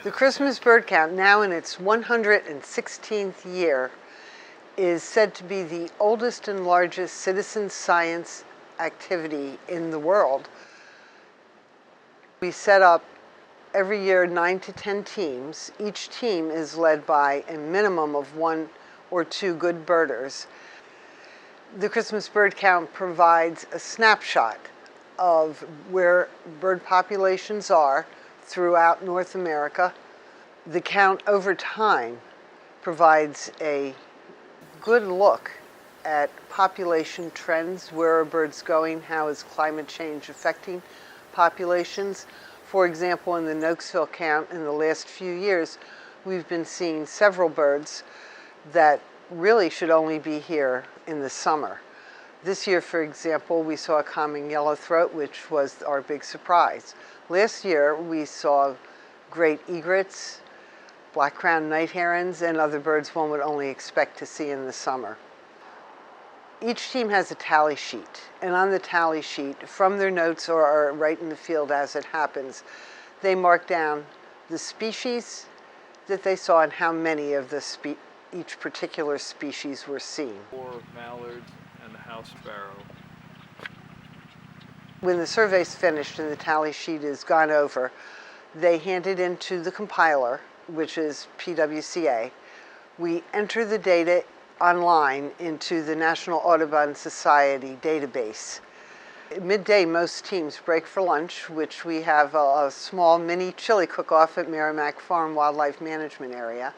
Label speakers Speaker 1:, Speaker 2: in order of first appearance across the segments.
Speaker 1: The Christmas bird count, now in its 116th year, is said to be the oldest and largest citizen science activity in the world. We set up every year 9 to 10 teams. Each team is led by a minimum of 1 or 2 good birders. The Christmas bird count provides a snapshot of where bird populations are throughout North America. The count over time provides a good look at population trends. Where are birds going? How is climate change affecting populations? For example, in the Nokesville count in the last few years, we've been seeing several birds that really should only be here in the summer. This year, for example, we saw a common yellowthroat, which was our big surprise. Last year, we saw great egrets, black-crowned night herons, and other birds one would only expect to see in the summer. Each team has a tally sheet, and on the tally sheet, from their notes or right in the field as it happens, they mark down the species that they saw and how many of each particular species were seen.
Speaker 2: 4 mallards and the house sparrow.
Speaker 1: When the survey's finished and the tally sheet is gone over, they hand it into the compiler, which is PWCA. We enter the data online into the National Audubon Society database. At midday, most teams break for lunch, which we have a small mini chili cook-off at Merrimack Farm Wildlife Management Area.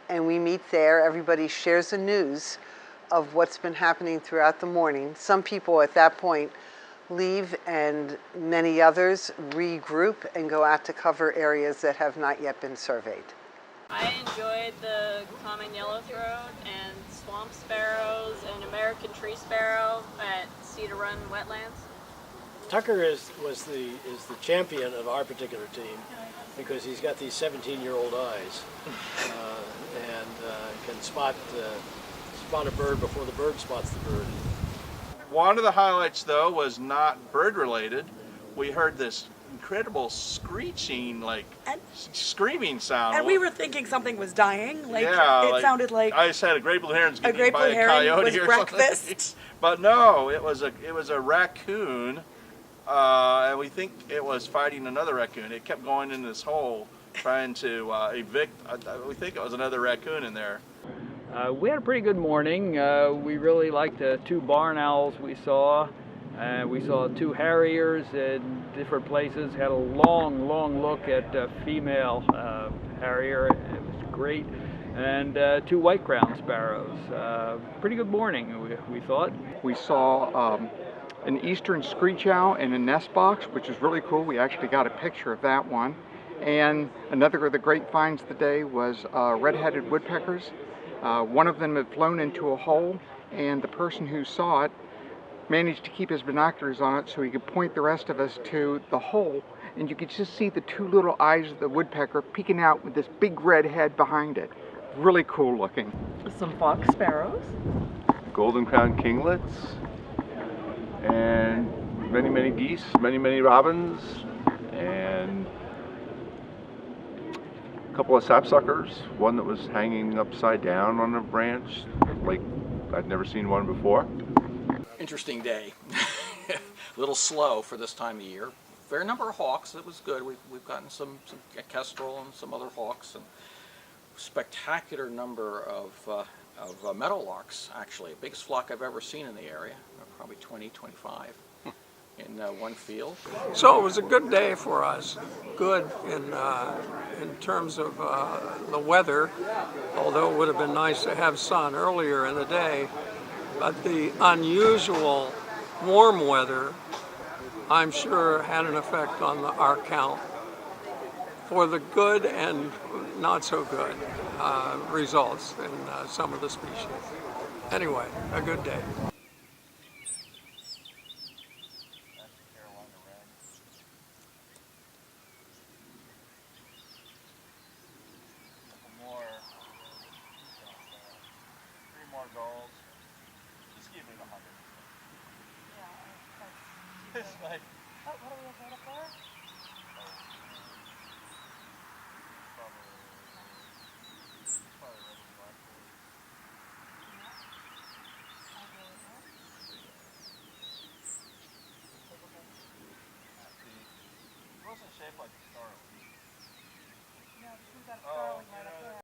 Speaker 1: And we meet there. Everybody shares the news of what's been happening throughout the morning. Some people at that point leave, and many others regroup and go out to cover areas that have not yet been surveyed.
Speaker 3: I enjoyed the common yellowthroat and swamp sparrows and American tree sparrow at Cedar Run wetlands.
Speaker 4: Tucker is the champion of our particular team because he's got these 17-year-old eyes and can spot a bird before the bird spots the bird.
Speaker 5: One of the highlights, though, was not bird-related. We heard this incredible screeching, screaming sound.
Speaker 6: And we were thinking something was dying.
Speaker 5: It
Speaker 6: sounded like
Speaker 5: I said a great blue heron's getting eaten by a coyote
Speaker 6: was
Speaker 5: or
Speaker 6: breakfast.
Speaker 5: something. But no, it was a raccoon, and we think it was fighting another raccoon. It kept going in this hole, trying to evict. We think it was another raccoon in there.
Speaker 2: We had a pretty good morning. We really liked the 2 barn owls we saw. We saw 2 harriers in different places. Had a long look at a female harrier. It was great. And 2 white-crowned sparrows. Pretty good morning, we thought.
Speaker 7: We saw an eastern screech owl in a nest box, which is really cool. We actually got a picture of that one. And another of the great finds of the day was red-headed woodpeckers. One of them had flown into a hole, and the person who saw it managed to keep his binoculars on it so he could point the rest of us to the hole, and you could just see the 2 little eyes of the woodpecker peeking out with this big red head behind it. Really cool looking.
Speaker 6: some fox sparrows.
Speaker 8: Golden crowned kinglets, and many geese, many robins, and a couple of sapsuckers, one that was hanging upside down on a branch, like I'd never seen one before.
Speaker 9: Interesting day. A little slow for this time of year. Fair number of hawks. It was good. We've gotten some kestrel and some other hawks, and spectacular number of meadowlarks, actually. Biggest flock I've ever seen in the area. Probably 20, 25 in one field.
Speaker 10: So it was a good day for us. Good in terms of the weather, although it would have been nice to have sun earlier in the day. But the unusual warm weather, I'm sure, had an effect on our count for the good and not so good results in some of the species. Anyway, a good day.
Speaker 3: Oh, what do we have right up there?
Speaker 5: shaped like a starling.
Speaker 6: No, she's got a starling right up there.